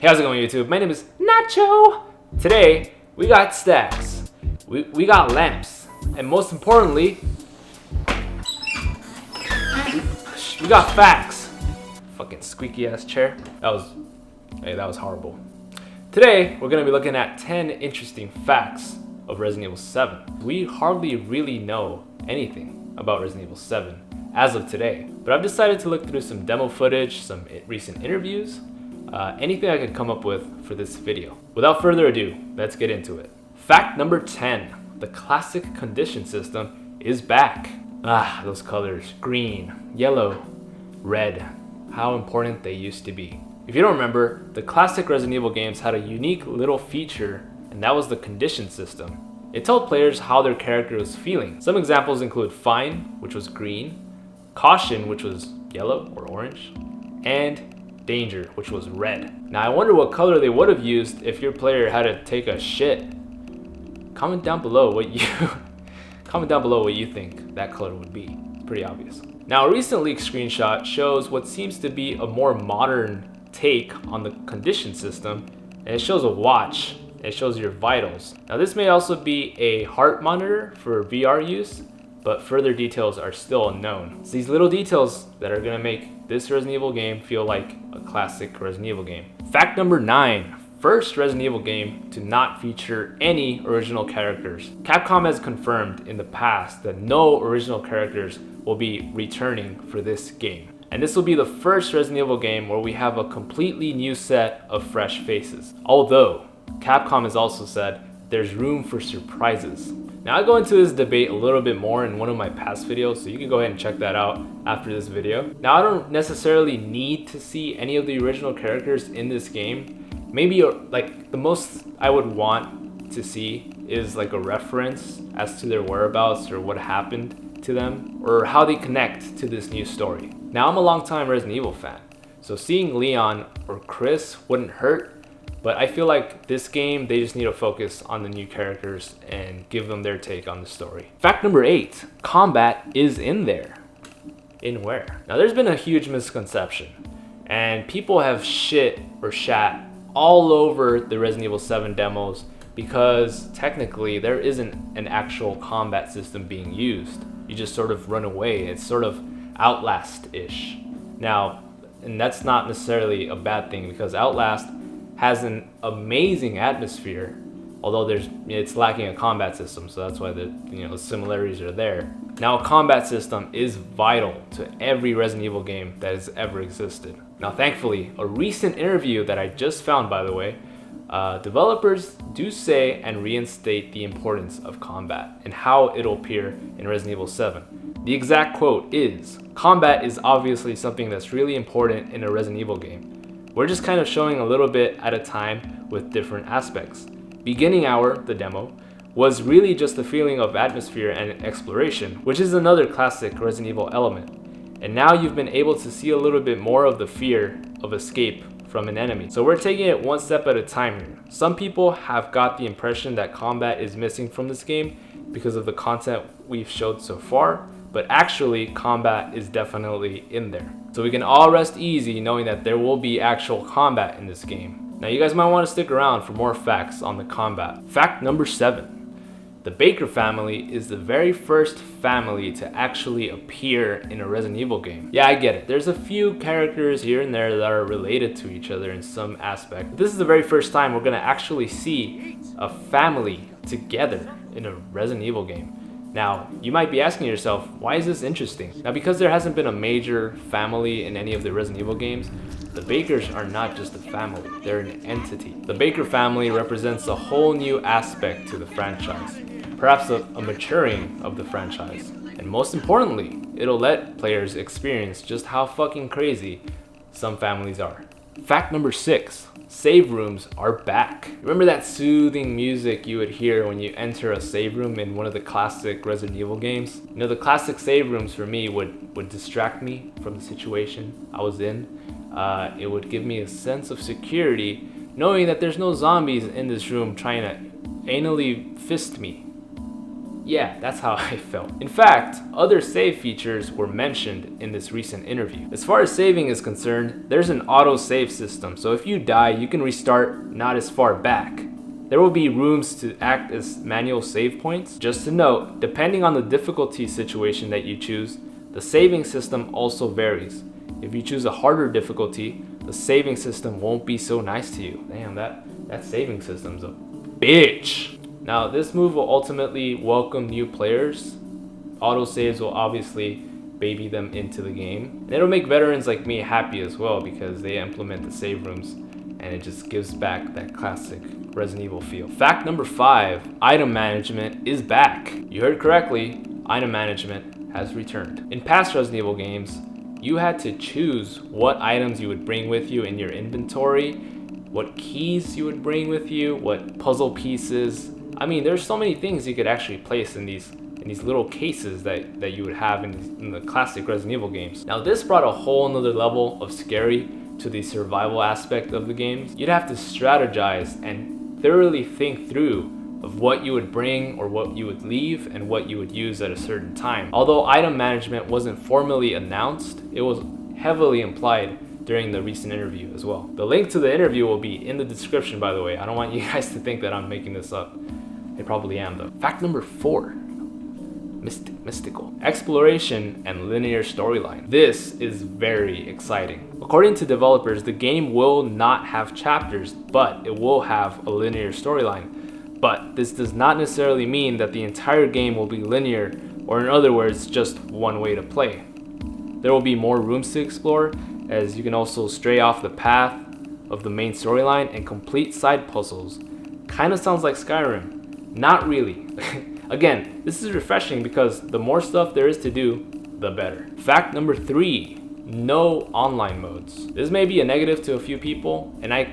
Hey, how's it going, YouTube? My name is Nacho. Today, we got stacks, we got lamps, and most importantly, we got facts. Fucking squeaky ass chair. That was horrible. Today, we're gonna be looking at 10 interesting facts of Resident Evil 7. We hardly really know anything about Resident Evil 7 as of today, but I've decided to look through some demo footage, some recent interviews, anything I could come up with for this video. Without further ado, let's get into it. Fact number 10, the classic condition system is back. Ah, those colors, green, yellow, red, how important they used to be. If you don't remember, the classic Resident Evil games had a unique little feature, and that was the condition system. It told players how their character was feeling. Some examples include fine, which was green, caution, which was yellow or orange, and danger, which was red. Now I wonder what color they would have used if your player had to take a shit. Comment down below what you think that color would be. Pretty obvious. Now a recent leaked screenshot shows what seems to be a more modern take on the condition system, and it shows a watch. It shows your vitals. Now this may also be a heart monitor for VR use, but further details are still unknown. It's these little details that are gonna make this Resident Evil game feel like a classic Resident Evil game. Fact number 9, first Resident Evil game to not feature any original characters. Capcom has confirmed in the past that no original characters will be returning for this game. And this will be the first Resident Evil game where we have a completely new set of fresh faces. Although, Capcom has also said there's room for surprises. Now I go into this debate a little bit more in one of my past videos, so you can go ahead and check that out after this video. Now I don't necessarily need to see any of the original characters in this game. Maybe like the most I would want to see is like a reference as to their whereabouts or what happened to them or how they connect to this new story. Now I'm a longtime Resident Evil fan, so seeing Leon or Chris wouldn't hurt, but I feel like this game, they just need to focus on the new characters and give them their take on the story. Fact number 8, combat is in there. In where? Now there's been a huge misconception, and people have shit or shat all over the Resident Evil 7 demos because technically there isn't an actual combat system being used. You just sort of run away. It's sort of Outlast-ish. Now, and that's not necessarily a bad thing because Outlast has an amazing atmosphere, although it's lacking a combat system, so that's why the similarities are there. Now a combat system is vital to every Resident Evil game that has ever existed. Now thankfully, a recent interview that I just found, by the way, developers do say and reinstate the importance of combat and how it'll appear in Resident Evil 7. The exact quote is, "Combat is obviously something that's really important in a Resident Evil game. We're just kind of showing a little bit at a time with different aspects. Beginning Hour, the demo, was really just a feeling of atmosphere and exploration, which is another classic Resident Evil element. And now you've been able to see a little bit more of the fear of escape from an enemy. So we're taking it one step at a time here. Some people have got the impression that combat is missing from this game because of the content we've showed so far, but actually combat is definitely in there. So we can all rest easy knowing that there will be actual combat in this game." Now you guys might want to stick around for more facts on the combat. Fact number 7. The Baker family is the very first family to actually appear in a Resident Evil game. Yeah, I get it. There's a few characters here and there that are related to each other in some aspect. This is the very first time we're going to actually see a family together in a Resident Evil game. Now, you might be asking yourself, why is this interesting? Now, because there hasn't been a major family in any of the Resident Evil games, the Bakers are not just a family, they're an entity. The Baker family represents a whole new aspect to the franchise, perhaps a maturing of the franchise. And most importantly, it'll let players experience just how fucking crazy some families are. Fact number 6, save rooms are back. Remember that soothing music you would hear when you enter a save room in one of the classic Resident Evil games? You know, the classic save rooms for me would distract me from the situation I was in. It would give me a sense of security knowing that there's no zombies in this room trying to anally fist me. Yeah, that's how I felt. In fact, other save features were mentioned in this recent interview. As far as saving is concerned, there's an auto save system, so if you die, you can restart not as far back. There will be rooms to act as manual save points. Just to note, depending on the difficulty situation that you choose, the saving system also varies. If you choose a harder difficulty, the saving system won't be so nice to you. Damn, that saving system's a bitch. Now, this move will ultimately welcome new players. Autosaves will obviously baby them into the game. And it'll make veterans like me happy as well because they implement the save rooms and it just gives back that classic Resident Evil feel. Fact number 5, item management is back. You heard correctly, item management has returned. In past Resident Evil games, you had to choose what items you would bring with you in your inventory, what keys you would bring with you, what puzzle pieces. I mean, there's so many things you could actually place in these little cases that you would have in the classic Resident Evil games. Now, this brought a whole nother level of scary to the survival aspect of the games. You'd have to strategize and thoroughly think through of what you would bring or what you would leave and what you would use at a certain time. Although item management wasn't formally announced, it was heavily implied during the recent interview as well. The link to the interview will be in the description, by the way. I don't want you guys to think that I'm making this up. I probably am though. Fact number 4, mystical. Exploration and linear storyline. This is very exciting. According to developers, the game will not have chapters, but it will have a linear storyline. But this does not necessarily mean that the entire game will be linear, or in other words, just one way to play. There will be more rooms to explore, as you can also stray off the path of the main storyline and complete side puzzles. Kinda sounds like Skyrim. Not really. Again, this is refreshing because the more stuff there is to do, the better. Fact number 3, no online modes. This may be a negative to a few people, and I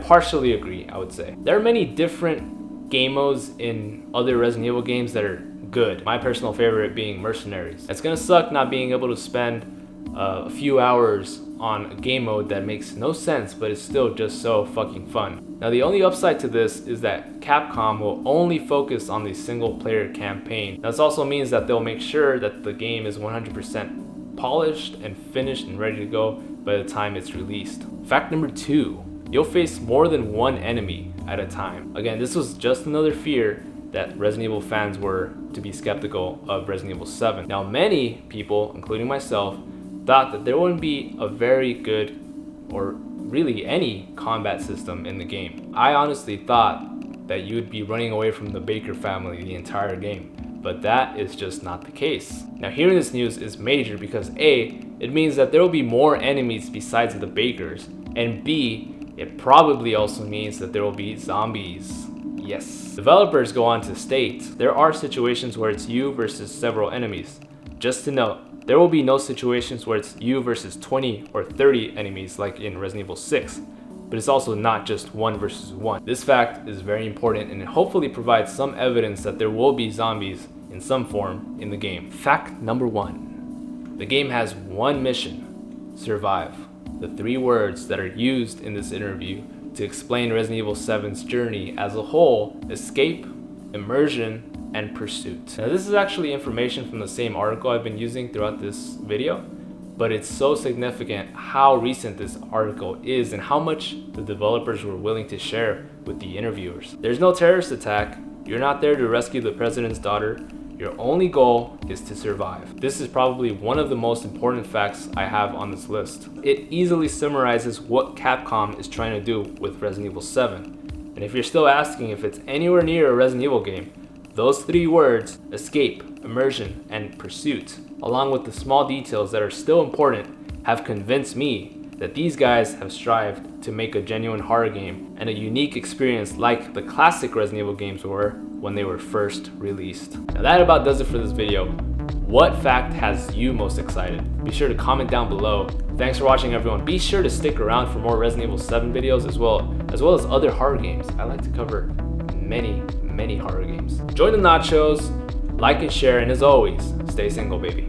partially agree, I would say. There are many different game modes in other Resident Evil games that are good. My personal favorite being Mercenaries. It's gonna suck not being able to spend a few hours on a game mode that makes no sense, but it's still just so fucking fun. Now, the only upside to this is that Capcom will only focus on the single player campaign. This also means that they'll make sure that the game is 100% polished and finished and ready to go by the time it's released. Fact number 2, you'll face more than one enemy at a time. Again, this was just another fear that Resident Evil fans were to be skeptical of Resident Evil 7. Now, many people, including myself, thought that there wouldn't be a very good or really any combat system in the game. I honestly thought that you would be running away from the Baker family the entire game, but that is just not the case. Now, hearing this news is major because A, it means that there will be more enemies besides the Bakers, and B, it probably also means that there will be zombies. Yes. Developers go on to state, there are situations where it's you versus several enemies. Just to note, there will be no situations where it's you versus 20 or 30 enemies like in Resident Evil 6, but it's also not just 1 versus 1. This fact is very important and it hopefully provides some evidence that there will be zombies in some form in the game. Fact number 1, the game has one mission, survive. The 3 words that are used in this interview to explain Resident Evil 7's journey as a whole: escape, immersion, and pursuit. Now, this is actually information from the same article I've been using throughout this video, but it's so significant how recent this article is and how much the developers were willing to share with the interviewers. There's no terrorist attack. You're not there to rescue the president's daughter. Your only goal is to survive. This is probably one of the most important facts I have on this list. It easily summarizes what Capcom is trying to do with Resident Evil 7. And if you're still asking if it's anywhere near a Resident Evil game, those 3 words, escape, immersion, and pursuit, along with the small details that are still important, have convinced me that these guys have strived to make a genuine horror game and a unique experience like the classic Resident Evil games were when they were first released. Now, that about does it for this video. What fact has you most excited? Be sure to comment down below. Thanks for watching, everyone. Be sure to stick around for more Resident Evil 7 videos as well as other horror games. I like to cover many horror games. Join the nachos, like and share, and as always, stay single, baby.